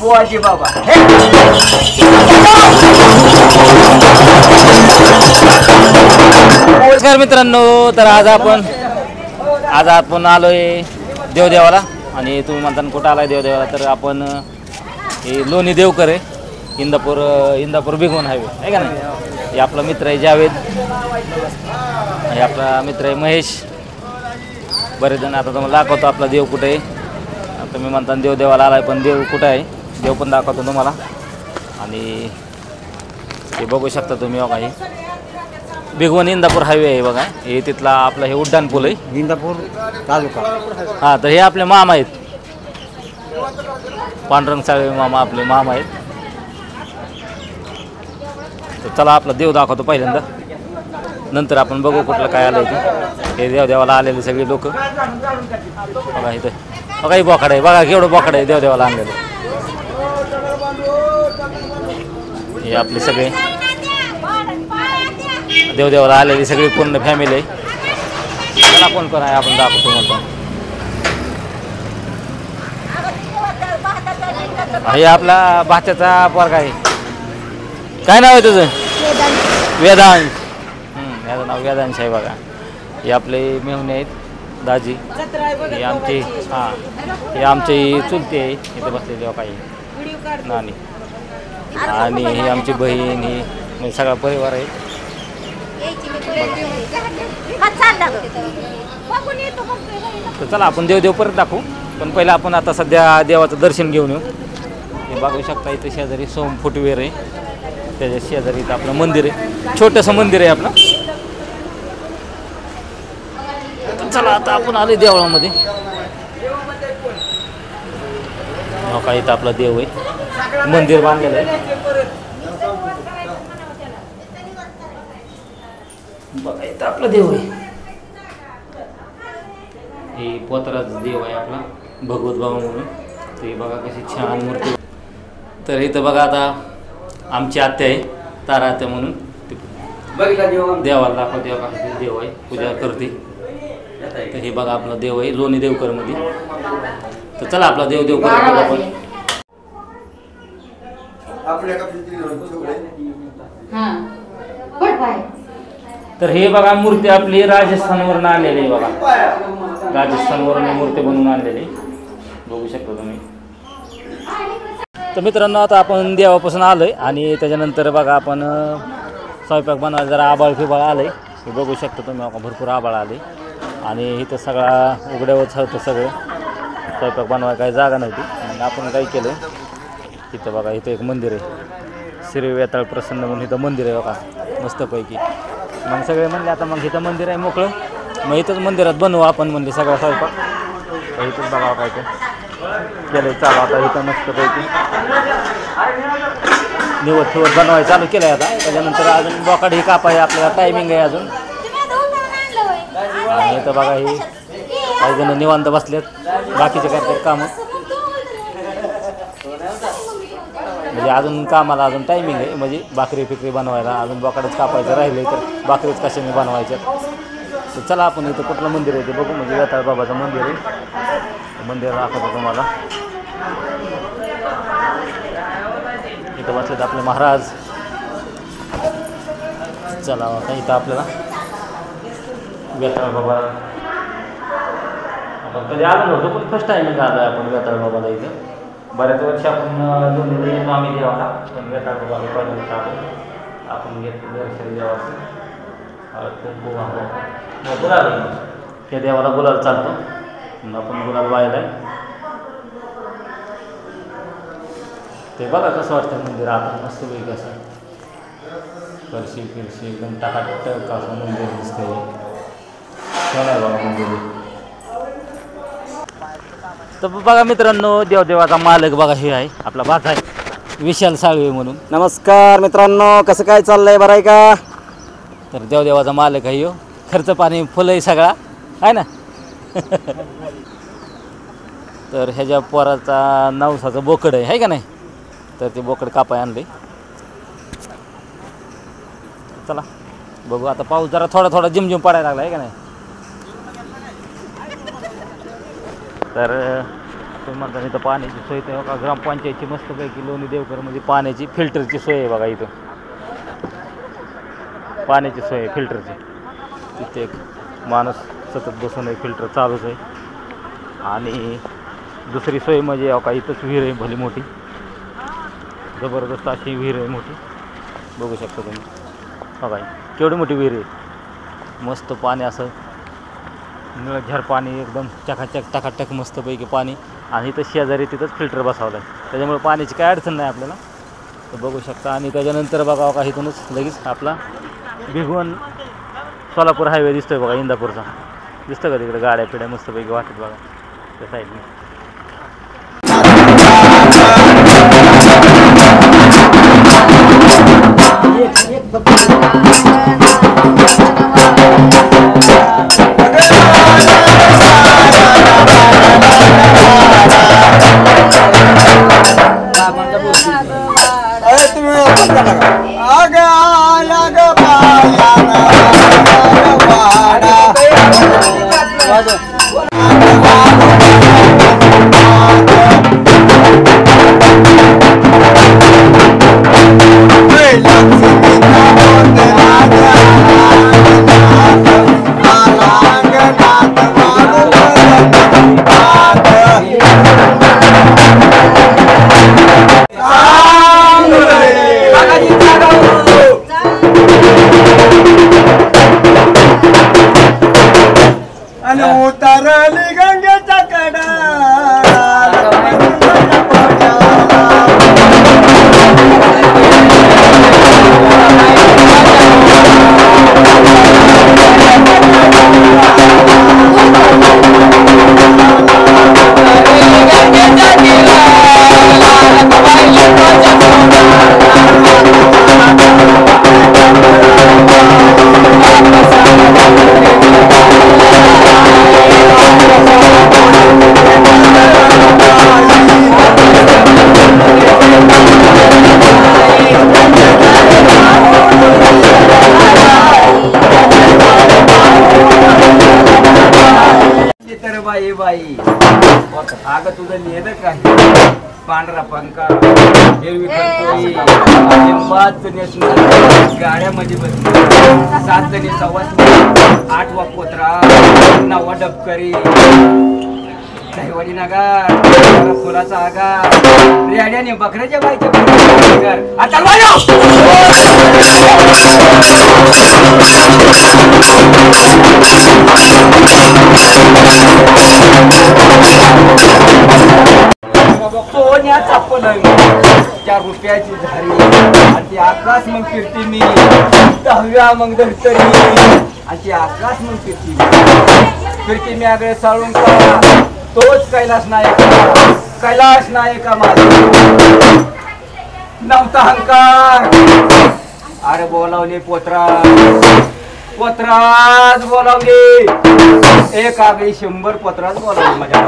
बुवाजी बाबा नमस्कार मित्रांनो, तर आज आपण आलोय देवदेवाला. आणि तुम्ही म्हणता कुठं आलाय देवदेवाला, तर आपण हे लोणी देवकर आहे, इंदापूर भिगवण हायवे आहे का नाही. हे आपला मित्र आहे जावेद, हे आपला मित्र आहे महेश. बरेच जण आता तुम्हाला दाखवतो आपला देव कुठे आहे. आता मी म्हणता देवदेवाला आलाय, पण देव कुठं आहे देव पण दाखवतो तुम्हाला. आणि हे बघू शकता तुम्ही बघा, हे भिगवण इंदापूर हायवे आहे बघा. हे तिथला आपला हे उड्डाण पूल आहे, इंदापूर तालुका. हां, तर हे आपले मामा आहेत, पांडुरंग साळवे मामा आपले मामा आहेत. तर चला आपला देव दाखवतो पहिल्यांदा, नंतर आपण बघू कुठलं काय आलं इथे. हे देवदेवाला आलेले सगळे लोक बघा. इथं बघा, ही बोकाड आहे बघा, केवढं बोकाड आहे देवदेवाला आणलेलं. हे आपले सगळे देवदेवाला आलेली सगळी पूर्ण फॅमिली आहे. मला कोण कोण आहे आपण दाखवतो म्हणतो. हे आपला भाच्याचा पोरगा आहे. काय नाव आहे तुझं? वेदांश. याचं नाव वेदांश आहे बघा. हे आपले मेहुणे आहेत दाजी. हे आमचे हे आमची चुलती आहे इथे बसलेली काही नानी. आणि ही आमची बहीण, ही सगळा परिवार आहे. तर चला आपण देव परत दाखवू, पण पहिला आपण आता सध्या देवाचं दर्शन घेऊन येऊ. हे बघू शकता इथे शेजारी सोम फुटवेअर आहे, त्याच्या शेजारी इथं आपलं मंदिर आहे, छोटंसं मंदिर आहे आपलं. तर चला आता आपण आले देवळामध्ये. का इथं आपला देव आहे, मंदिर बांधलेलं आहे बघा. इथं आपला देव आहे, हे पोतराज देव आहे आपला भगवत बाबा म्हणून. ते बघा कशी छान मूर्ती. तर इथं बघा आता आमची आत्या आहे तारा आत्या म्हणून, देवाला दाखवते बघा. देव आहे, पूजा करते. तर हे बघा आपला देव आहे लोणी देवकर मध्ये. तर चला आपला देव कर आपण. तर हे बघा मूर्ती आपली राजस्थानवरून आणलेली आहे बघा. राजस्थानवरून मूर्ती बनवून आणलेली बघू शकता तुम्ही. तर मित्रांनो, आता आपण देवापासून आलोय आणि त्याच्यानंतर बघा आपण स्वयंपाक बनवायला जरा आबाळ फिबाळ आलंय. हे बघू शकता तुम्ही बघा, भरपूर आबाळ आले. आणि इथं सगळा उघड्यावरच होतं सगळं, स्वयंपाक बनवायला काही जागा नव्हती. मग आपण काय केलं, इथं बघा इथं एक मंदिर आहे, श्री वेताळ प्रसन्न म्हणून इथं मंदिर आहे बघा मस्तपैकी. मग सगळे म्हणले आता मग इथं मंदिर आहे मोकळं, मग इथंच मंदिरात बनवू आपण म्हणले सगळा स्वयंपाक. इथंच बघावं काय ते केलं चालू आता इथं मस्तपैकी निवड बनवायला चालू केलं आहे आता. त्याच्यानंतर अजून बोकाड ही काप आहे, आपल्याला टायमिंग आहे अजून. आणि इथं बघा ही काही जण निवांत बसलेत, बाकीचे करतात कामं. म्हणजे अजून कामाला अजून टायमिंग आहे, म्हणजे भाकरी फिकरी बनवायला अजून बोकाडच कापायचं राहिले तर भाकरीच कशाने बनवायच्या. तर चला आपण इथं कुठलं मंदिर आहे ते बघू. म्हणजे वेताळ बाबाचं मंदिर आहे, मंदिर दाखवतो तुम्हाला. इथं बसलेत आपले महाराज. चला आता इथं आपल्याला वेताळ बाबा आपण कधी आलो नव्हतो, पण फर्स्ट टायमिंग आलो आहे आपण वेताळ बाबाला. इथं बऱ्याच वर्षी आपण दोन्ही येतो आम्ही देवाला, पण वेताळ बाबाला पहिल्यांदा आपण घेतलं दर्शन देवाचं. गुलाल त्या देवाला गुलाल चालतो, आपण गुलाल वाहिला आहे. ते बघा कसं वाटतं मंदिर आपण मस्त वेगळं असं फरशी फिरशी एकदम टाकाटक असं मंदिर दिसतंय. छान आहे बघा मंदिर. तर बघा मित्रांनो, देवदेवाचा मालक बघा हे आहे आपला भाचा आहे विशाल साळवे म्हणून. नमस्कार मित्रांनो, कसं काय चाललंय, बरं आहे का? तर देवदेवाचा मालक आहे, खर्च पाणी फुलं आहे सगळा आहे ना. तर ह्याच्या पोराचा नवसाचं बोकड आहे का नाही, तर ते बोकड कापाय आणले. चला बघू आता. पाऊस जरा थोडा थोडा झिमझिम पडायला लागला आहे का नाही. तर तुम्ही म्हणता इथं पाण्याची सोय तर बघा ग्रामपंचायतची मस्तपैकी लोणी देवकरमध्ये पाण्याची फिल्टरची सोय आहे बघा. इथं पाण्याची सोय आहे फिल्टरची. तिथे एक माणूस सतत बसून आहे, फिल्टर चालूच आहे. आणि दुसरी सोय म्हणजे बघा इथंच विहीर आहे भली मोठी, जबरदस्त अशी विहीर आहे मोठी, बघू शकता तुम्ही. बघा केवढी मोठी विहीर आहे, मस्त पाणी असं निळझार पाणी एकदम चकाचक टकाटक मस्तपैकी पाणी. आणि इथं शेजारी तिथंच फिल्टर बसवलं आहे, त्याच्यामुळे पाण्याची काय अडचण नाही आपल्याला, तर बघू शकता. आणि त्याच्यानंतर बघा का इथूनच लगेच आपला भिगवण सोलापूर हायवे दिसतोय बघा, इंदापूरचा दिसतं का तिकडे गाड्या पिढ्या मस्तपैकी वाटत बघा त्या साईडने. उतरली गंगेच्या कडा बाई बाई अगं तुझं नेलं काय पांढरा पंखा हिरवी कंकोळी गाड्यामध्ये बसली 7 जणी सवासणी 8वा पोत्रा 9वा डबकरी दहिवाडी नगार फुलाचा आगार रेड्याने बकऱ्याच्या बाईच्या आता सोन्याचा पलंग 4 रुपयाची झारी आणि ती आकाश मग फिरते मी 10व्या मग धरतरी आणि ती आकाश मग फिरते मी आगळे साळून का तोच कैलास नायका माझा नव्हता अहंकार. अरे बोलावले पोत्राज बोलावले एक आगळी 100 पोत्राज बोलावले माझ्या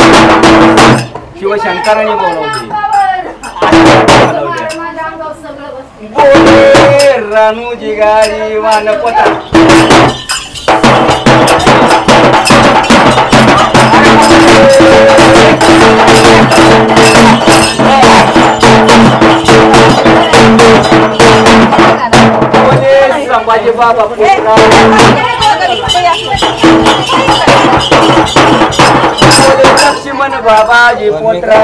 शिवशंकराने बोलावले बोले रानू जिगारी वानपता बोले संभाजी बाबा पुत्रा लक्ष्मण बाबाजी पोत्रा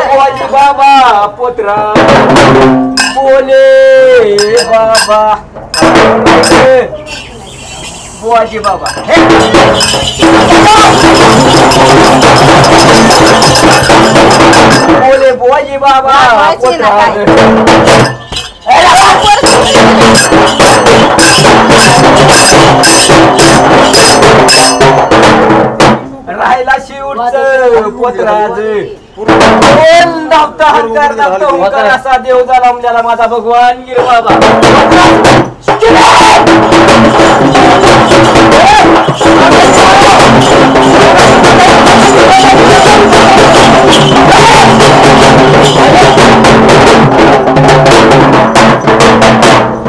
बोले बाबा पोत्रा बोले बाबा बुवाजी बाबा बोले बुवाजी बाबा पोत्रा राहायला शिवचं पोत्राज धावता हंकार धावता हुंकार असा देव झाला म्हणजे माझा भगवान गिर बाबा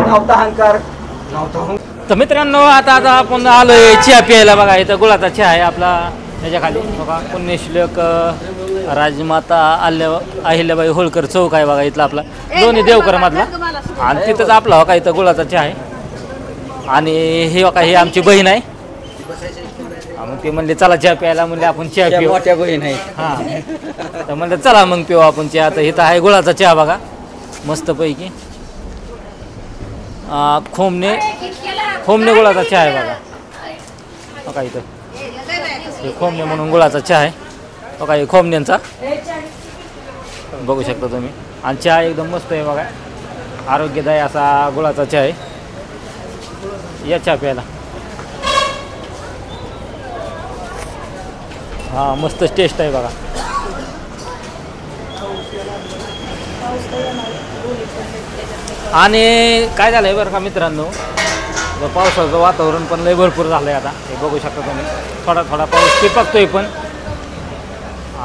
धावता हंकार तर मित्रांनो आता आपण आलोय चहा प्यायला बघा. इथं गुळाचा चहा आहे आपला त्याच्या खाली बघा पुण्यश्लोक राजमाता अहिल्याबाई होळकर चौक आहे बघा इथला आपला दोन्ही देवकर मधला. आणि तिथंच आपला हो का इथं गुळाचा चहा आहे. आणि हे बघा ही आमची बहीण आहे. मग ते म्हणले चला चहा प्यायला, म्हणले आपण चहा पिऊ. मोठ्या बहीण आहे. हां तर म्हणलं चला मग पिऊ आपण चहा. तर इथं आहे गुळाचा चहा बघा मस्तपैकी. खोमने गुळाचा चहा आहे बघा इथं. हे खोमने म्हणून गुळाचा चहा आहे बघा. हे खोमण्यांचा बघू शकता तुम्ही. आणि चहा एकदम मस्त आहे बघा. आरोग्यदायी असा गुळाचा चहा आहे. या चहा प्यायला. हां मस्त टेस्ट आहे बघा. आणि काय झालं आहे बरं का मित्रांनो, पावसाचं वातावरण पण लय भरपूर झालं आहे आता. हे बघू शकता तुम्ही. थोडा थोडा पाऊस टिपकतोय पण.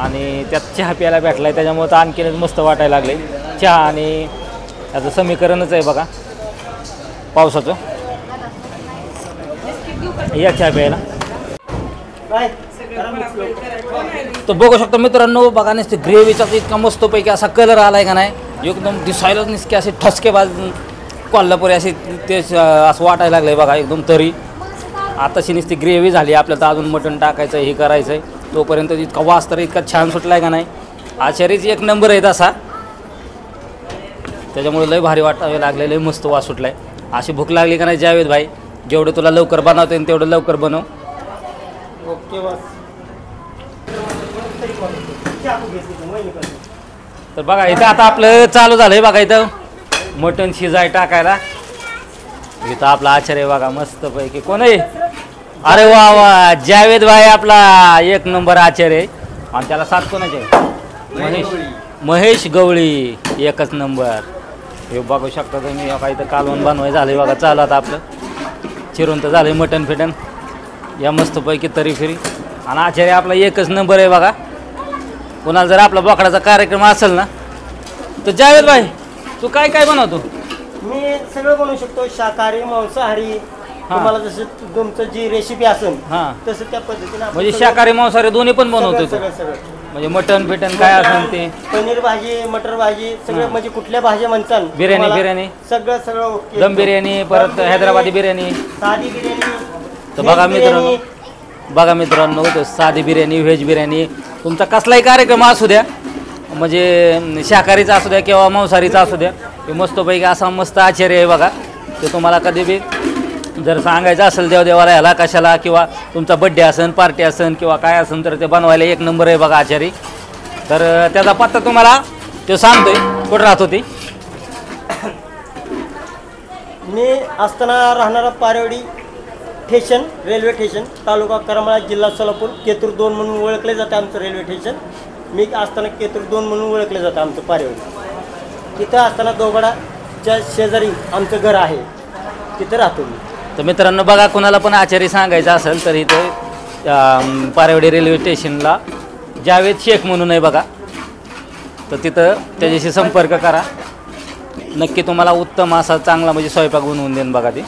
आणि त्यात चहा प्यायला भेटला आहे त्याच्यामुळं तर आणखीनच मस्त वाटायला लागले. चहा आणि त्याचं समीकरणच आहे बघा पावसाचं. या चहा प्यायला. तर बघू शकतो मित्रांनो बघा नुसते ग्रेव्हीचा इतका मस्तपैकी असा कलर आला आहे का नाही. एकदम दिसायलाच नुसते असे ठसकेबाज कोल्हापुरी असे ते असं वाटायला लागलं आहे बघा एकदम तरी. आताशी नुसती ग्रेव्ही झाली. आपल्याला तर अजून मटण टाकायचं हे करायचं आहे. तोपर्यंत इतका वास तर इतका छान सुटला आहे का नाही. आचारीच एक नंबर आहे तसा. त्याच्यामुळे लय भारी वाटावे लागले. लय मस्त वास सुटला आहे. अशी भूक लागली का नाही जावेद भाई, जेवढं तुला लवकर बनवता येईल तेवढं लवकर बनव. ओके बस. तर बघा इथं आता आपलं चालू झालं आहे बघा. इथं मटण शिजाय टाकायला. इथं आपला आचार्य बघा मस्तपैकी. कोण आहे? अरे वा वा जावेद भाई आपला एक नंबर आचार्य आहे. आणि त्याला साथ कोणाचे? महेश गवळी एकच नंबर. हे बघू शकता तुम्ही. बघा इथं कालवण बनवाय झालं बघा. चालू आता आपलं चिरून तर झालं मटण फिटण. या मस्तपैकी तरी फिरी. आणि आचार्य आपला एकच नंबर आहे बघा. कोणाला जर आपला बोकडाचा कार्यक्रम असेल ना तर जावेद भाई तू काय काय बनवतो? मी सगळं बनवू शकतो. शाकाहारी मांसाहारी. तुम्हाला जसं तुमचं जी रेसिपी असेल हां तसं त्या पद्धतीने आपण म्हणजे शाकाहारी मांसाहारी दोन्ही पण बनवतो तू? सगळं सगळं म्हणजे मटण फिटण काय असेल ते. पनीर भाजी, मटर भाजी सगळं म्हणजे कुठल्या भाज्या म्हणताल. बिर्याणी तुम्हाला बिर्याणी सगळं सगळं ओके. दम बिर्याणी परत हैदराबादी बिर्याणी. साधी बिर्याणी. तर बघा मित्रांनो बघा मित्रांनो तो साधी बिर्याणी व्हेज बिर्याणी तुमचा कसलाही कार्यक्रम असू द्या म्हणजे शाकाहारीचा असू द्या किंवा मांसाहारीचा असू द्या ते मस्तपैकी असा मस्त आचार्य आहे बघा. ते तुम्हाला कधी बी जर सांगायचं असेल देवदेवाला ह्याला कशाला किंवा तुमचा बड्डे असेल पार्टी असेल किंवा काय असेल तर ते बनवायला एक नंबर आहे बघा आचारी. तर त्याचा पत्ता तुम्हाला तो सांगतोय कुठं राहत होती. मी असताना राहणारा पारेवाडी स्टेशन रेल्वे स्टेशन तालुका करमाळा जिल्हा सोलापूर केतूर 2 म्हणून ओळखले जाते आमचं रेल्वे स्टेशन. मी असताना केतूर 2 म्हणून ओळखले जातं आमचं पारेवाडी. तिथं असताना दोघडाच्या शेजारी आमचं घर आहे. तिथं राहतो मी. तर मित्रांनो बघा कोणाला पण आचारी सांगायचं असेल तर इथे पारेवाडी रेल्वे स्टेशनला जावेद शेख म्हणून आहे बघा. तर तिथं त्याच्याशी संपर्क करा. नक्की तुम्हाला उत्तम असा चांगला म्हणजे स्वयंपाक बनवून देईन बघा ते.